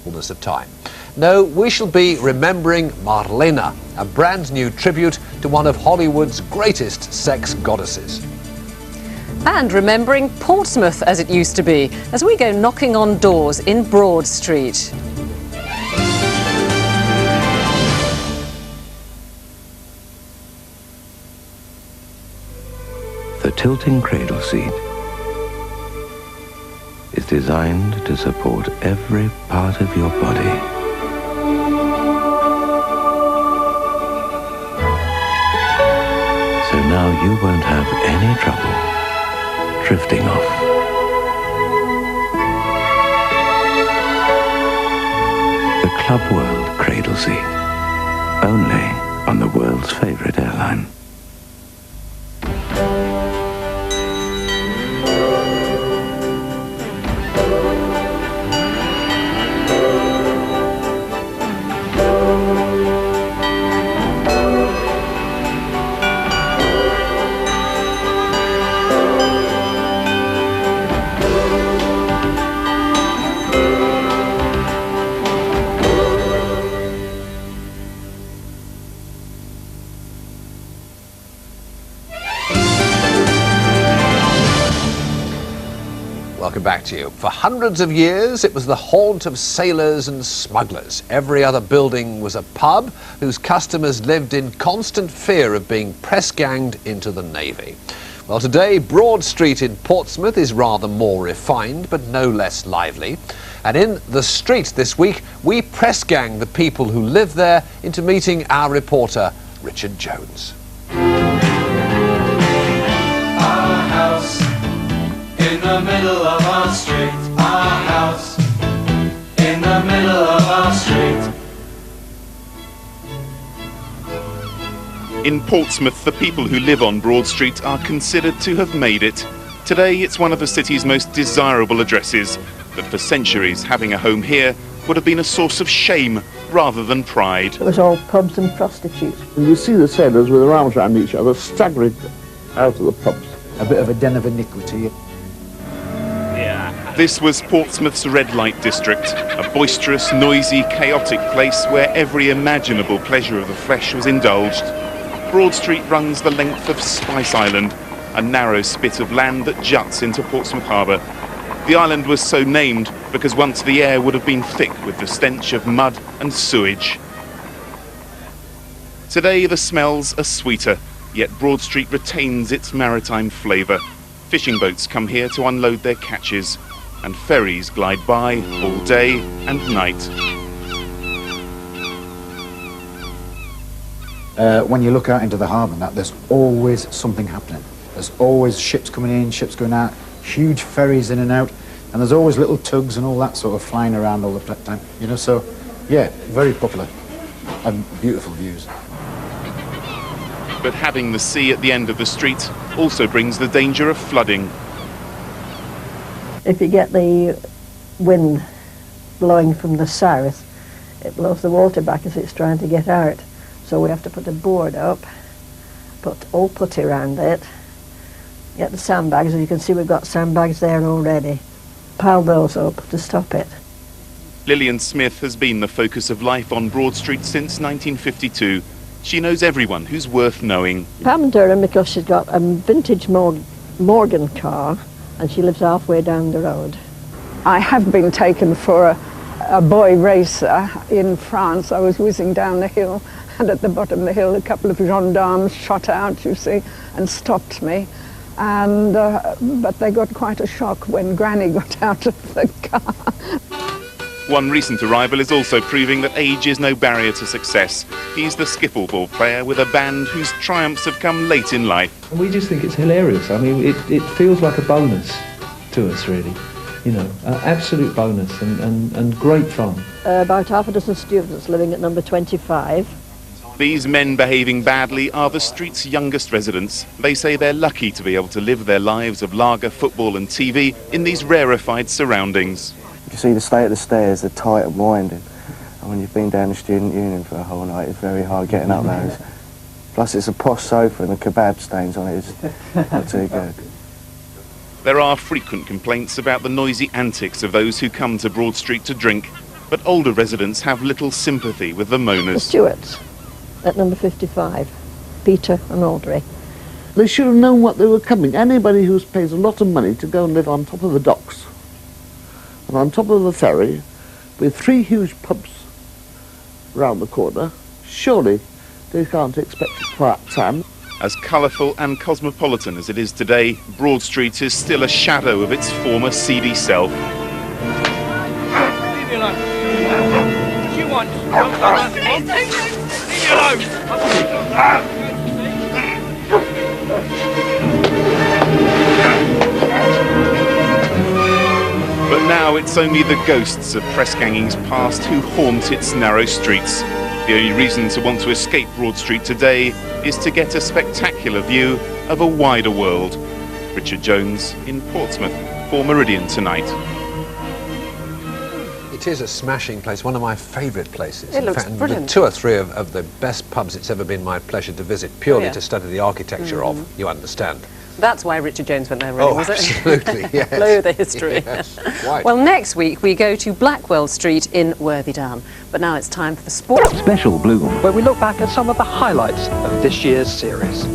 fullness of time. No, we shall be remembering Marlena, a brand new tribute to one of Hollywood's greatest sex goddesses. And remembering Portsmouth as it used to be, as we go knocking on doors in Broad Street. The tilting cradle seat is designed to support every part of your body. So now you won't have any trouble drifting off. The Club World cradle seat, only on the world's favorite airline. Welcome back to you. For hundreds of years, it was the haunt of sailors and smugglers. Every other building was a pub whose customers lived in constant fear of being press-ganged into the Navy. Well, today, Broad Street in Portsmouth is rather more refined, but no less lively. And in The Street this week, we press-gang the people who live there into meeting our reporter, Richard Jones. Our house in the middle of our street, our house in the middle of our street. In Portsmouth, the people who live on Broad Street are considered to have made it. Today, it's one of the city's most desirable addresses, but for centuries, having a home here would have been a source of shame rather than pride. It was all pubs and prostitutes. And you see the sailors with their arms around each other staggering out of the pubs. A bit of a den of iniquity. This was Portsmouth's red light district, a boisterous, noisy, chaotic place where every imaginable pleasure of the flesh was indulged. Broad Street runs the length of Spice Island, a narrow spit of land that juts into Portsmouth Harbour. The island was so named because once the air would have been thick with the stench of mud and sewage. Today the smells are sweeter, yet Broad Street retains its maritime flavour. Fishing boats come here to unload their catches, and ferries glide by all day and night. When you look out into the harbour and that, there's always something happening. There's always ships coming in, ships going out, huge ferries in and out, and there's always little tugs and all that sort of flying around all the time, you know, so yeah, very popular and beautiful views. But having the sea at the end of the street also brings the danger of flooding. If you get the wind blowing from the south, it blows the water back as it's trying to get out. So we have to put a board up, put all putty around it, get the sandbags, as you can see we've got sandbags there already. Pile those up to stop it. Lillian Smith has been the focus of life on Broad Street since 1952. She knows everyone who's worth knowing. Pam and Durham, because she's got a vintage Morgan car, and she lives halfway down the road. I have been taken for a boy racer in France. I was whizzing down the hill, and at the bottom of the hill a couple of gendarmes shot out, you see, and stopped me. And but they got quite a shock when Granny got out of the car. One recent arrival is also proving that age is no barrier to success. He's the skiffle-ball player with a band whose triumphs have come late in life. We just think it's hilarious. I mean, it feels like a bonus to us, really. You know, an absolute bonus and great fun. About half a dozen students living at number 25. These men behaving badly are the street's youngest residents. They say they're lucky to be able to live their lives of lager, football and TV in these rarefied surroundings. You see the state of the stairs, they're tight and winding. And when you've been down the student union for a whole night, it's very hard getting up those. Plus it's a posh sofa and the kebab stains on it. It's not too good. There are frequent complaints about the noisy antics of those who come to Broad Street to drink. But older residents have little sympathy with the The moaners. Stewarts at number 55, Peter and Audrey. They should have known what they were coming. Anybody who pays a lot of money to go and live on top of the docks and on top of the ferry with 3 huge pubs round the corner, surely they can't expect a quiet time. As colourful and cosmopolitan as it is today, Broad Street is still a shadow of its former seedy self. Leave me alone. What do you want? Leave me alone. But now it's only the ghosts of press ganging's past who haunt its narrow streets. The only reason to want to escape Broad Street today is to get a spectacular view of a wider world. Richard Jones in Portsmouth for Meridian Tonight. It is a smashing place, one of my favourite places. It looks In fact, brilliant. with 2 or 3 of the best pubs it's ever been my pleasure to visit, purely yeah. to study the architecture of, you understand. That's why Richard Jones went there, really, Oh, was it? absolutely, yes. Blow the history. Yes, quite. Well, next week we go to Blackwell Street in Worthydown. But now it's time for the sport. Special Bloom. where we look back at some of the highlights of this year's series.